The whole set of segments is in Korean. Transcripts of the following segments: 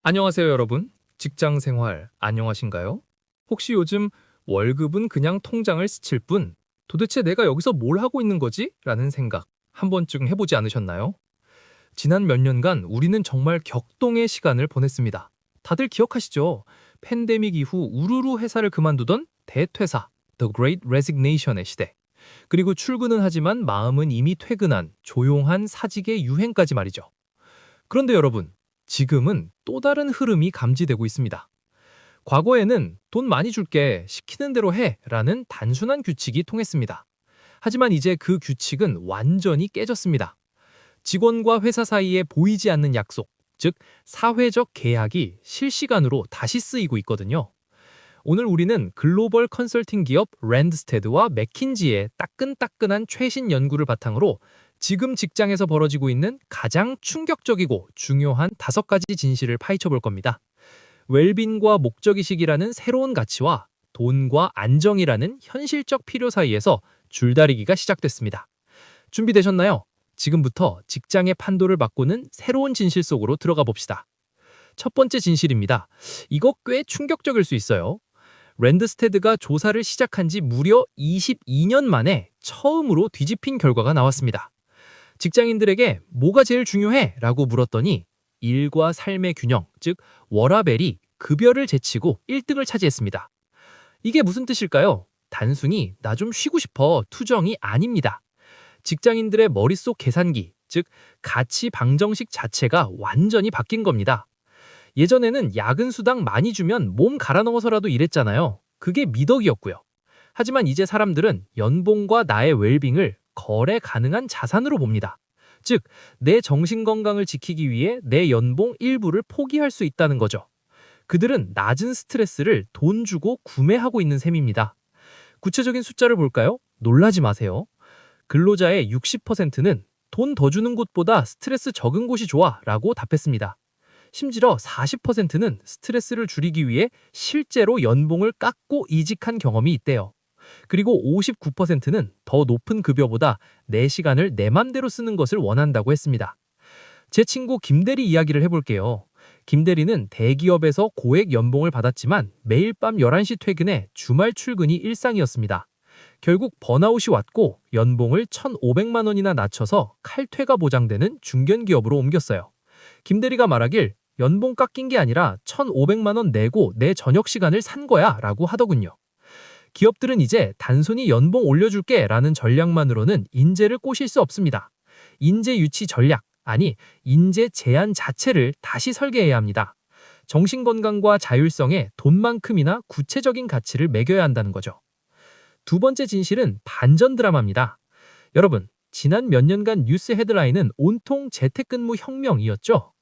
안녕하세요, 여러분. 직장 생활 안녕하신가요? 혹시 요즘 월급은 그냥 통장을 스칠 뿐 도대체 내가 여기서 뭘 하고 있는 거지? 라는 생각 한 번쯤 해보지 않으셨나요? 지난 몇 년간 우리는 정말 격동의 시간을 보냈습니다. 다들 기억하시죠? 팬데믹 이후 우르르 회사를 그만두던 대퇴사, The Great Resignation의 시대. 그리고 출근은 하지만 마음은 이미 퇴근한 조용한 사직의 유행까지 말이죠. 그런데 여러분, 지금은 또 다른 흐름이 감지되고 있습니다. 과거에는 돈 많이 줄게, 시키는 대로 해 라는 단순한 규칙이 통했습니다. 하지만 이제 그 규칙은 완전히 깨졌습니다. 직원과 회사 사이에 보이지 않는 약속, 즉 사회적 계약이 실시간으로 다시 쓰이고 있거든요. 오늘 우리는 글로벌 컨설팅 기업 랜드스테드와 맥킨지의 따끈따끈한 최신 연구를 바탕으로 지금 직장에서 벌어지고 있는 가장 충격적이고 중요한 5가지 진실을 파헤쳐 볼 겁니다. 웰빙과 목적의식이라는 새로운 가치와 돈과 안정이라는 현실적 필요 사이에서 줄다리기가 시작됐습니다. 준비되셨나요? 지금부터 직장의 판도를 바꾸는 새로운 진실 속으로 들어가 봅시다. 첫 번째 진실입니다. 이거 꽤 충격적일 수 있어요. 랜드스테드가 조사를 시작한 지 무려 22년 만에 처음으로 뒤집힌 결과가 나왔습니다. 직장인들에게 뭐가 제일 중요해? 라고 물었더니 일과 삶의 균형, 즉 워라밸이 급여를 제치고 1등을 차지했습니다. 이게 무슨 뜻일까요? 단순히 나 좀 쉬고 싶어 투정이 아닙니다. 직장인들의 머릿속 계산기, 즉 가치 방정식 자체가 완전히 바뀐 겁니다. 예전에는 야근 수당 많이 주면 몸 갈아 넣어서라도 일했잖아요. 그게 미덕이었고요. 하지만 이제 사람들은 연봉과 나의 웰빙을 거래 가능한 자산으로 봅니다. 즉, 내 정신 건강을 지키기 위해 내 연봉 일부를 포기할 수 있다는 거죠. 그들은 낮은 스트레스를 돈 주고 구매하고 있는 셈입니다. 구체적인 숫자를 볼까요? 놀라지 마세요. 근로자의 60%는 돈 더 주는 곳보다 스트레스 적은 곳이 좋아 라고 답했습니다. 심지어 40%는 스트레스를 줄이기 위해 실제로 연봉을 깎고 이직한 경험이 있대요. 그리고 59%는 더 높은 급여보다 내 시간을 내 맘대로 쓰는 것을 원한다고 했습니다. 제 친구 김대리 이야기를 해볼게요. 김대리는 대기업에서 고액 연봉을 받았지만 매일 밤 11시 퇴근에 주말 출근이 일상이었습니다. 결국 번아웃이 왔고 연봉을 1,500만 원이나 낮춰서 칼퇴가 보장되는 중견기업으로 옮겼어요. 김대리가 말하길 연봉 깎인 게 아니라 1,500만 원 내고 내 저녁 시간을 산 거야 라고 하더군요. 기업들은 이제 단순히 연봉 올려줄게 라는 전략만으로는 인재를 꼬실 수 없습니다. 인재 유치 전략, 아니 인재 제한 자체를 다시 설계해야 합니다. 정신건강과 자율성에 돈만큼이나 구체적인 가치를 매겨야 한다는 거죠. 두 번째 진실은 반전 드라마입니다. 여러분, 지난 몇 년간 뉴스 헤드라인은 온통 재택근무 혁명이었죠.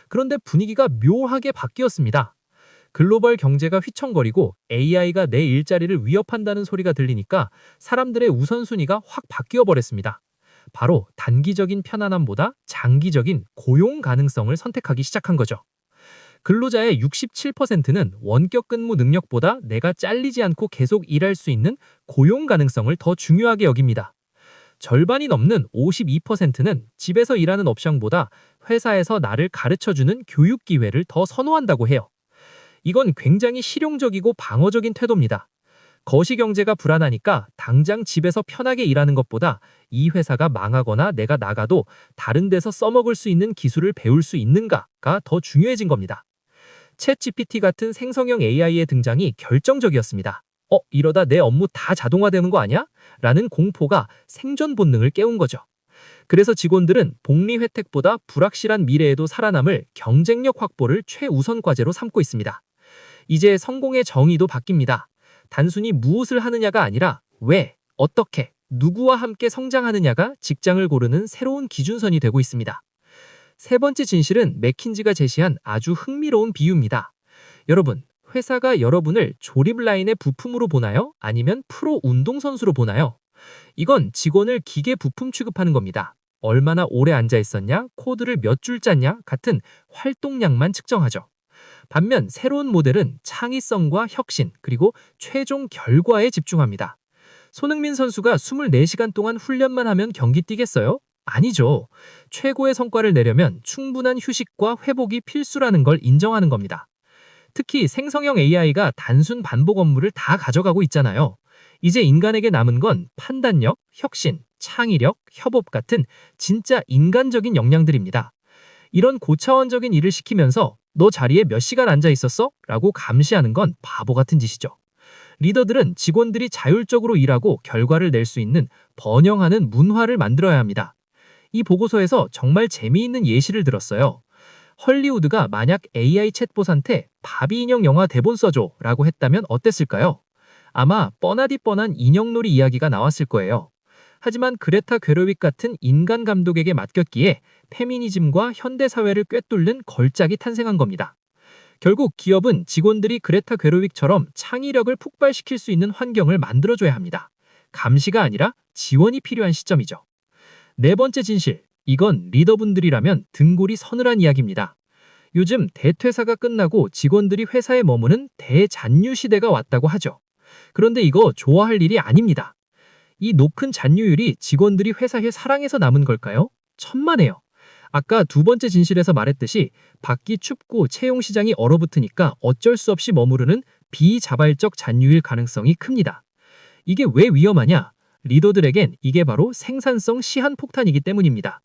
그런데 분위기가 묘하게 바뀌었습니다. 글로벌 경제가 휘청거리고 AI가 내 일자리를 위협한다는 소리가 들리니까 사람들의 우선순위가 확 바뀌어 버렸습니다. 바로 단기적인 편안함보다 장기적인 고용 가능성을 선택하기 시작한 거죠. 근로자의 67%는 원격 근무 능력보다 내가 잘리지 않고 계속 일할 수 있는 고용 가능성을 더 중요하게 여깁니다. 절반이 넘는 52%는 집에서 일하는 옵션보다 회사에서 나를 가르쳐주는 교육 기회를 더 선호한다고 해요. 이건 굉장히 실용적이고 방어적인 태도입니다. 거시경제가 불안하니까 당장 집에서 편하게 일하는 것보다 이 회사가 망하거나 내가 나가도 다른 데서 써먹을 수 있는 기술을 배울 수 있는가가 더 중요해진 겁니다. 챗 GPT 같은 생성형 AI의 등장이 결정적이었습니다. 이러다 내 업무 다 자동화되는 거 아니야? 라는 공포가 생존 본능을 깨운 거죠. 그래서 직원들은 복리 혜택보다 불확실한 미래에도 살아남을 경쟁력 확보를 최우선 과제로 삼고 있습니다. 이제 성공의 정의도 바뀝니다. 단순히 무엇을 하느냐가 아니라 왜, 어떻게, 누구와 함께 성장하느냐가 직장을 고르는 새로운 기준선이 되고 있습니다. 세 번째 진실은 맥킨지가 제시한 아주 흥미로운 비유입니다. 여러분, 회사가 여러분을 조립 라인의 부품으로 보나요? 아니면 프로 운동선수로 보나요? 이건 직원을 기계 부품 취급하는 겁니다. 얼마나 오래 앉아 있었냐, 코드를 몇 줄 짰냐 같은 활동량만 측정하죠. 반면 새로운 모델은 창의성과 혁신, 그리고 최종 결과에 집중합니다. 손흥민 선수가 24시간 동안 훈련만 하면 경기 뛰겠어요? 아니죠. 최고의 성과를 내려면 충분한 휴식과 회복이 필수라는 걸 인정하는 겁니다. 특히 생성형 AI가 단순 반복 업무를 다 가져가고 있잖아요. 이제 인간에게 남은 건 판단력, 혁신, 창의력, 협업 같은 진짜 인간적인 역량들입니다. 이런 고차원적인 일을 시키면서 너 자리에 몇 시간 앉아 있었어? 라고 감시하는 건 바보 같은 짓이죠. 리더들은 직원들이 자율적으로 일하고 결과를 낼 수 있는 번영하는 문화를 만들어야 합니다. 이 보고서에서 정말 재미있는 예시를 들었어요. 헐리우드가 만약 AI 챗봇한테 바비 인형 영화 대본 써줘 라고 했다면 어땠을까요? 아마 뻔하디 뻔한 인형놀이 이야기가 나왔을 거예요. 하지만 그레타 괴로윅 같은 인간 감독에게 맡겼기에 페미니즘과 현대사회를 꿰뚫는 걸작이 탄생한 겁니다. 결국 기업은 직원들이 그레타 괴로윅처럼 창의력을 폭발시킬 수 있는 환경을 만들어줘야 합니다. 감시가 아니라 지원이 필요한 시점이죠. 네 번째 진실, 이건 리더분들이라면 등골이 서늘한 이야기입니다. 요즘 대퇴사가 끝나고 직원들이 회사에 머무는 대잔류 시대가 왔다고 하죠. 그런데 이거 좋아할 일이 아닙니다. 이 높은 잔류율이 직원들이 회사의 사랑에서 남은 걸까요? 천만에요. 아까 두 번째 진실에서 말했듯이 밖이 춥고 채용 시장이 얼어붙으니까 어쩔 수 없이 머무르는 비자발적 잔류일 가능성이 큽니다. 이게 왜 위험하냐? 리더들에겐 이게 바로 생산성 시한폭탄이기 때문입니다.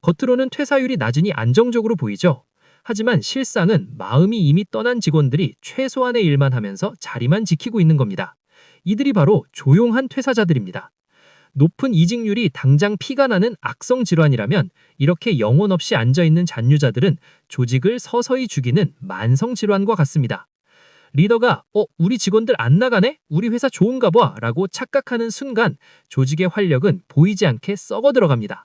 겉으로는 퇴사율이 낮으니 안정적으로 보이죠. 하지만 실상은 마음이 이미 떠난 직원들이 최소한의 일만 하면서 자리만 지키고 있는 겁니다. 이들이 바로 조용한 퇴사자들입니다. 높은 이직률이 당장 피가 나는 악성 질환이라면 이렇게 영혼 없이 앉아있는 잔류자들은 조직을 서서히 죽이는 만성 질환과 같습니다. 리더가 우리 직원들 안 나가네? 우리 회사 좋은가 봐 라고 착각하는 순간 조직의 활력은 보이지 않게 썩어 들어갑니다.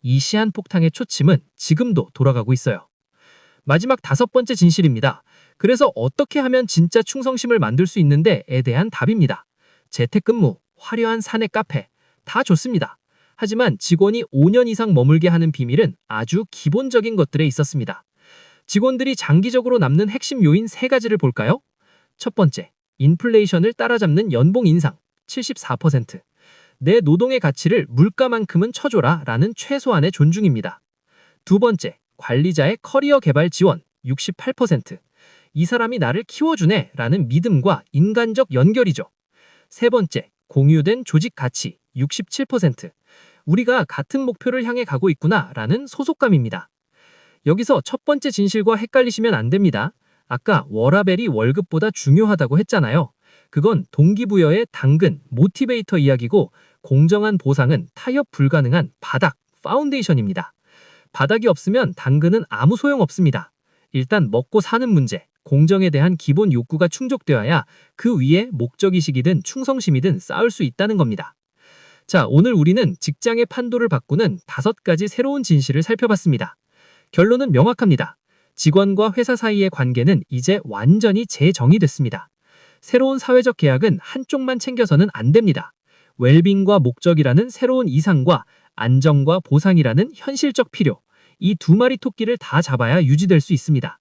이 시한폭탄의 초침은 지금도 돌아가고 있어요. 마지막 다섯 번째 진실입니다. 그래서 어떻게 하면 진짜 충성심을 만들 수 있는데에 대한 답입니다. 재택근무, 화려한 사내 카페, 다 좋습니다. 하지만 직원이 5년 이상 머물게 하는 비밀은 아주 기본적인 것들에 있었습니다. 직원들이 장기적으로 남는 핵심 요인 세 가지를 볼까요? 첫 번째, 인플레이션을 따라잡는 연봉 인상 74%. 내 노동의 가치를 물가만큼은 쳐줘라 라는 최소한의 존중입니다. 두 번째, 관리자의 커리어 개발 지원 68%. 이 사람이 나를 키워주네 라는 믿음과 인간적 연결이죠. 세 번째, 공유된 조직 가치 67%. 우리가 같은 목표를 향해 가고 있구나 라는 소속감입니다. 여기서 첫 번째 진실과 헷갈리시면 안 됩니다. 아까 워라밸이 월급보다 중요하다고 했잖아요. 그건 동기부여의 당근, 모티베이터 이야기고 공정한 보상은 타협 불가능한 바닥, 파운데이션입니다. 바닥이 없으면 당근은 아무 소용 없습니다. 일단 먹고 사는 문제, 공정에 대한 기본 욕구가 충족되어야 그 위에 목적의식이든 충성심이든 쌓을 수 있다는 겁니다. 자, 오늘 우리는 직장의 판도를 바꾸는 5가지 새로운 진실을 살펴봤습니다. 결론은 명확합니다. 직원과 회사 사이의 관계는 이제 완전히 재정의됐습니다. 새로운 사회적 계약은 한쪽만 챙겨서는 안 됩니다. 웰빙과 목적이라는 새로운 이상과 안정과 보상이라는 현실적 필요, 이 두 마리 토끼를 다 잡아야 유지될 수 있습니다.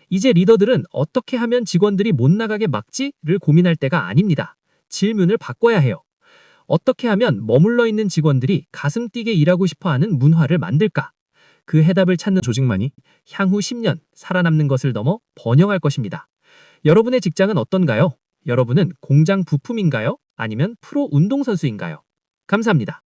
이제 리더들은 어떻게 하면 직원들이 못 나가게 막지를 고민할 때가 아닙니다. 질문을 바꿔야 해요. 어떻게 하면 머물러 있는 직원들이 가슴 뛰게 일하고 싶어하는 문화를 만들까? 그 해답을 찾는 조직만이 향후 10년 살아남는 것을 넘어 번영할 것입니다. 여러분의 직장은 어떤가요? 여러분은 공장 부품인가요? 아니면 프로 운동선수인가요? 감사합니다.